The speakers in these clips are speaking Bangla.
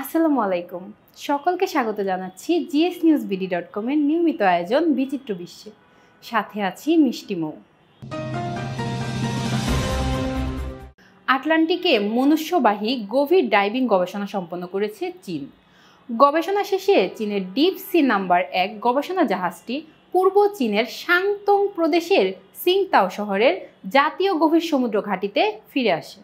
আসসালামু আলাইকুম। সকলকে স্বাগত জানাচ্ছি gsnewsbd.com এর নিয়মিত আয়োজন বিচিত্র বিশ্বে। সাথে আছি মিষ্টি মৌ। আটলান্টিকে মনুষ্যবাহী গভীর ডাইভিং গবেষণা সম্পন্ন করেছে চীন। গবেষণা শেষে চীনের ডিপ সি নাম্বার 1 গবেষণা জাহাজটি পূর্ব চীনের শাংতং প্রদেশের সিংতাও শহরের জাতীয় গভীর সমুদ্র ঘাঁটিতে ফিরে আসে।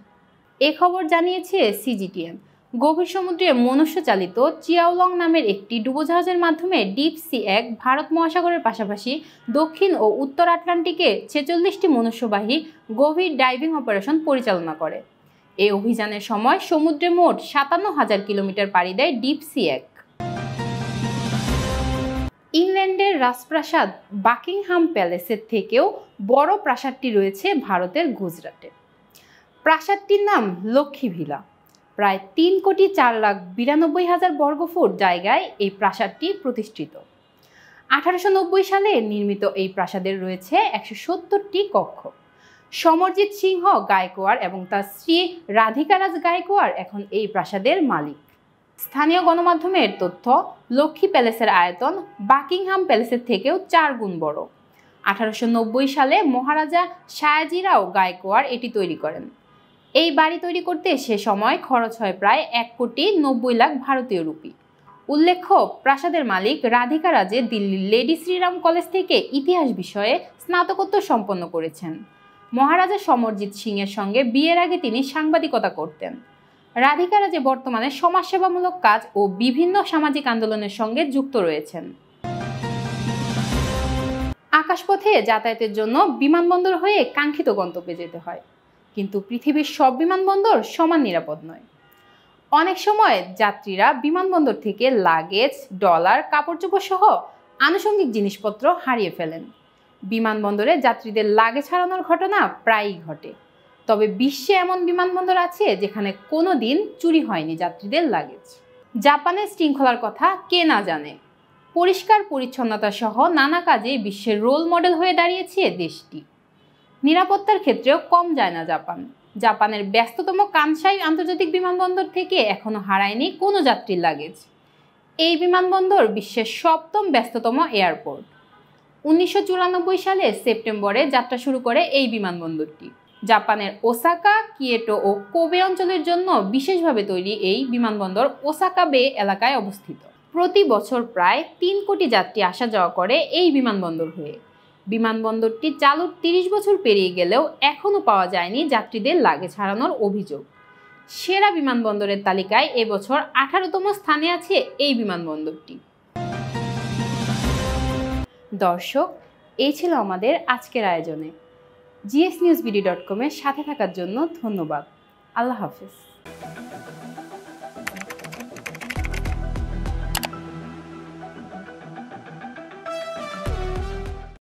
এ খবর জানিয়েছে সিজিটিএন। গভীর সমুদ্রে মনুষ্যচালিত চিয়াওলং নামের একটি ডুবোজাহাজের মাধ্যমে ডিপ সি 1 ভারত মহাসাগরের পাশাপাশি দক্ষিণ ও উত্তর আটলান্টিকে 46টি মনুষ্যবাহী গভীর ডাইভিং অপারেশন পরিচালনা করে। এই অভিযানের সময় সমুদ্রে মোট 57,000 কিলোমিটার পাড়ি দেয় ডিপ সি 1। ইংল্যান্ডের রাজপ্রাসাদ বাকিংহাম প্যালেসের থেকেও বড় প্রাসাদটি রয়েছে ভারতের গুজরাটে। প্রাসাদটির নাম লক্ষ্মী ভিলা। প্রায় 3,04,92,000 বর্গফুট জায়গায় এই প্রাসাদটি প্রতিষ্ঠিত। 1890 সালে নির্মিত এই প্রাসাদের রয়েছে 170টি কক্ষ। সমরজিৎ সিংহ গায়কোয়াড় এবং তার স্ত্রী রাধিকারাজ গায়কোয়াড় এখন এই প্রাসাদের মালিক। স্থানীয় গণমাধ্যমের তথ্য, লক্ষ্মী প্যালেসের আয়তন বাকিংহাম প্যালেসের থেকেও 4 গুণ বড়। 1890 সালে মহারাজা শায়াজিরাও গায়কোয়াড় এটি তৈরি করেন। এই বাড়ি তৈরি করতে সে সময় খরচ হয় প্রায় 1,90,00,000 ভারতীয় রুপি। উল্লেখ্য, প্রাসাদের মালিক রাধিকা রাজে দিল্লির লেডি শ্রীরাম কলেজ থেকে ইতিহাস বিষয়ে স্নাতকোত্তর সম্পন্ন করেছেন। মহারাজা সমরজিৎ সিংয়ের সঙ্গে বিয়ের আগে তিনি সাংবাদিকতা করতেন। রাধিকা রাজে বর্তমানে সমাজসেবামূলক কাজ ও বিভিন্ন সামাজিক আন্দোলনের সঙ্গে যুক্ত রয়েছেন। আকাশপথে যাতায়াতের জন্য বিমানবন্দর হয়ে কাঙ্ক্ষিত গন্তব্যে যেতে হয়, কিন্তু পৃথিবীর সব বিমানবন্দর সমান নিরাপদ নয়। অনেক সময় যাত্রীরা বিমানবন্দর থেকে লাগেজ, ডলার, কাপড়চোপড় সহ আনুষঙ্গিক জিনিসপত্র হারিয়ে ফেলেন। বিমানবন্দরে যাত্রীদের লাগেজ হারানোর ঘটনা প্রায়ই ঘটে। তবে বিশ্বে এমন বিমানবন্দর আছে যেখানে কোনো দিন চুরি হয়নি যাত্রীদের লাগেজ। জাপানের শৃঙ্খলার কথা কে না জানে। পরিষ্কার পরিচ্ছন্নতা সহ নানা কাজে বিশ্বের রোল মডেল হয়ে দাঁড়িয়েছে দেশটি। নিরাপত্তার ক্ষেত্রেও কম যায় না জাপান। জাপানের ব্যস্ততম কানসাই আন্তর্জাতিক বিমানবন্দর থেকে এখনো হারায়নি কোনো যাত্রীর লাগেজ। এই বিমানবন্দর বিশ্বের 7ম ব্যস্ততম এয়ারপোর্ট। 1994 সালে সেপ্টেম্বরে যাত্রা শুরু করে এই বিমানবন্দরটি। জাপানের ওসাকা, কিয়েটো ও কোবে অঞ্চলের জন্য বিশেষভাবে তৈরি এই বিমানবন্দর ওসাকা বে এলাকায় অবস্থিত। প্রতি বছর প্রায় 3 কোটি যাত্রী আসা যাওয়া করে এই বিমানবন্দর হয়ে। বিমানবন্দরটি চালুর 30 বছর পেরিয়ে গেলেও এখনও পাওয়া যায়নি যাত্রীদের লাগেজ হারানোর অভিযোগ। সেরা বিমানবন্দরের তালিকায় এবছর 18তম স্থানে আছে এই বিমানবন্দরটি। দর্শক, এই ছিল আমাদের আজকের আয়োজনে। gsnewsbd.com এর সাথে থাকার জন্য ধন্যবাদ। আল্লাহ হাফেজ।